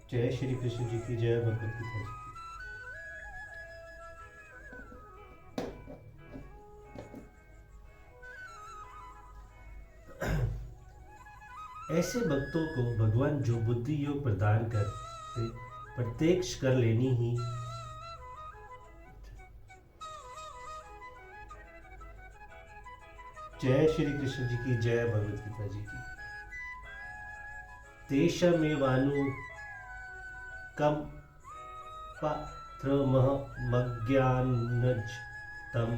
जय श्री कृष्ण जी की जय, भगवत गीता जी की। ऐसे भक्तों को भगवान जो बुद्धि योग प्रदान करते प्रत्यक्ष कर लेनी ही जय श्री कृष्ण जी की जय, भगवत गीता जी की। तेषमेवानु कम पात्रमहमज्ञानज तम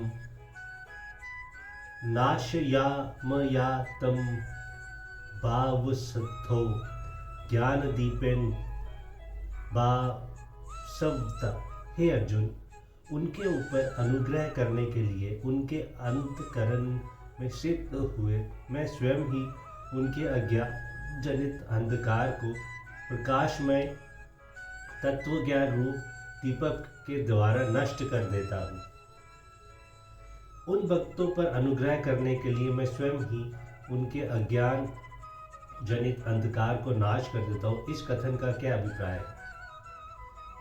नाशयामयातं भावसद्धौ ज्ञानदीपेन भासवता। हे अर्जुन, उनके ऊपर अनुग्रह करने के लिए उनके अंतकरण में सिद्ध हुए मैं स्वयं ही उनके अज्ञान जनित अंधकार को प्रकाशमय तत्वज्ञान रूप दीपक के द्वारा नष्ट कर देता हूँ। उन भक्तों पर अनुग्रह करने के लिए मैं स्वयं ही उनके अज्ञान जनित अंधकार को नाश कर देता हूँ। इस कथन का क्या अभिप्राय है?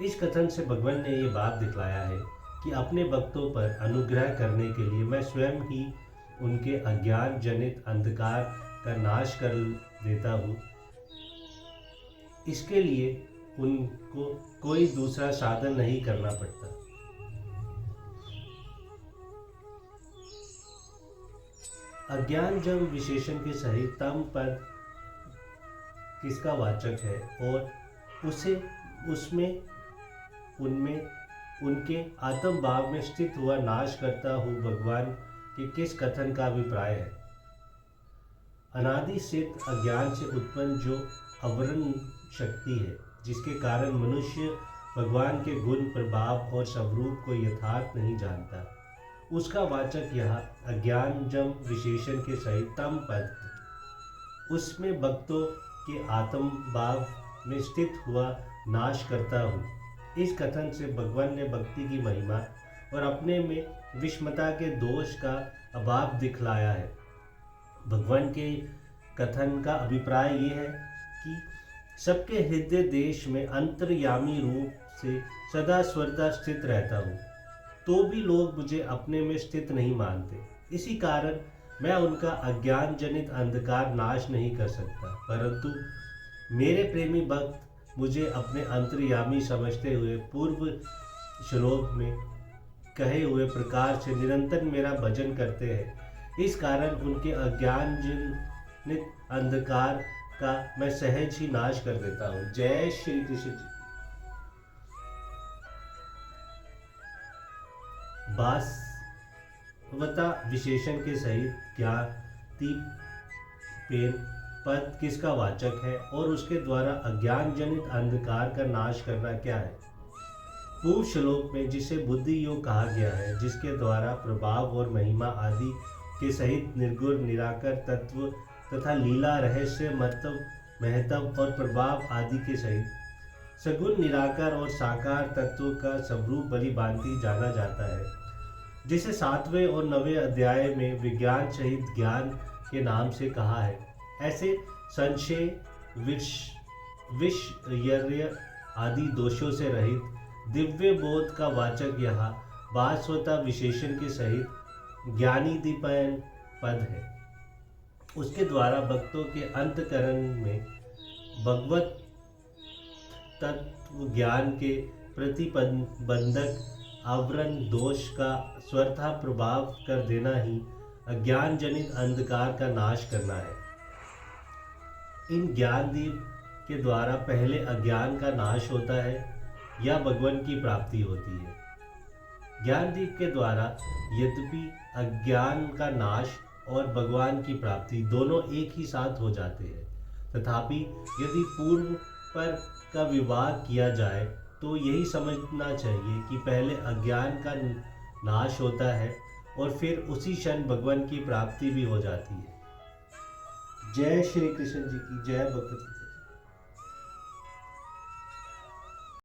इस कथन से भगवान ने ये बात दिखलाया है कि अपने भक्तों पर अनुग्रह करने के लिए मैं स्वयं ही उनके अज्ञान जनित अंधकार का नाश कर देता हूँ। इसके लिए उनको कोई दूसरा साधन नहीं करना पड़ता। अज्ञान जब विशेषण के सहित तम पद किसका वाचक है और उनमें उनके आत्म भाव में स्थित हुआ नाश करता हूँ भगवान के किस कथन का अभिप्राय है? अनादि सिद्ध अज्ञान से उत्पन्न जो आवरण शक्ति है, जिसके कारण मनुष्य भगवान के गुण प्रभाव और स्वरूप को यथार्थ नहीं जानता, उसका वाचक यह अज्ञानजम विशेषण के सहित तम पद, उसमें भक्तों के आत्म भाव में स्थित हुआ नाश करता हूँ। इस कथन से भगवान ने भक्ति की महिमा और अपने में विषमता के दोष का अभाव दिखलाया है। भगवान के कथन का अभिप्राय ये है कि सबके हृदय देश में अंतर्यामी रूप से सदा सर्वदा स्थित रहता हूँ, तो भी लोग मुझे अपने में स्थित नहीं मानते। इसी कारण मैं उनका अज्ञान जनित अंधकार नाश नहीं कर सकता, परंतु मेरे प्रेमी भक्त मुझे अपने अंतर्यामी समझते हुए पूर्व श्लोक में कहे हुए प्रकार से निरंतर मेरा भजन करते हैं। इस कारण उनके अज्ञान जनित अंधकार का मैं सहज ही नाश कर देता हूँ। जय श्री कृष्ण जी। भासवता विशेषण के सहित ज्ञातिपेन पद किसका वाचक है और उसके द्वारा अज्ञान जनित अंधकार का नाश करना क्या है? पूर्व श्लोक में जिसे बुद्धि योग कहा गया है, जिसके द्वारा प्रभाव और महिमा आदि के सहित निर्गुण निराकर तत्व तथा लीला रहस्य महत्व और प्रभाव आदि के सहित सगुण निराकार और साकार तत्व का स्वरूप भली भांति जाना जाता है, जिसे 7वें और 9वें अध्याय में विज्ञान सहित ज्ञान के नाम से कहा है। ऐसे संशय विषयर्य आदि दोषों से रहित दिव्य बोध का वाचक यह भासवता विशेषण के सहित ज्ञानीदीपन पद है। उसके द्वारा भक्तों के अंतकरण में भगवत तत्व ज्ञान के प्रतिबंधक आवरण दोष का स्वतः प्रभाव कर देना ही अज्ञान जनित अंधकार का नाश करना है। इन ज्ञानदीप के द्वारा पहले अज्ञान का नाश होता है या भगवान की प्राप्ति होती है। ज्ञानदीप के द्वारा यद्यपि अज्ञान का नाश और भगवान की प्राप्ति दोनों एक ही साथ हो जाते हैं, तथापि यदि पूर्व पर का विवाह किया जाए तो यही समझना चाहिए कि पहले अज्ञान का नाश होता है और फिर उसी क्षण भगवान की प्राप्ति भी हो जाती है। जय श्री कृष्ण जी की जय, भगवत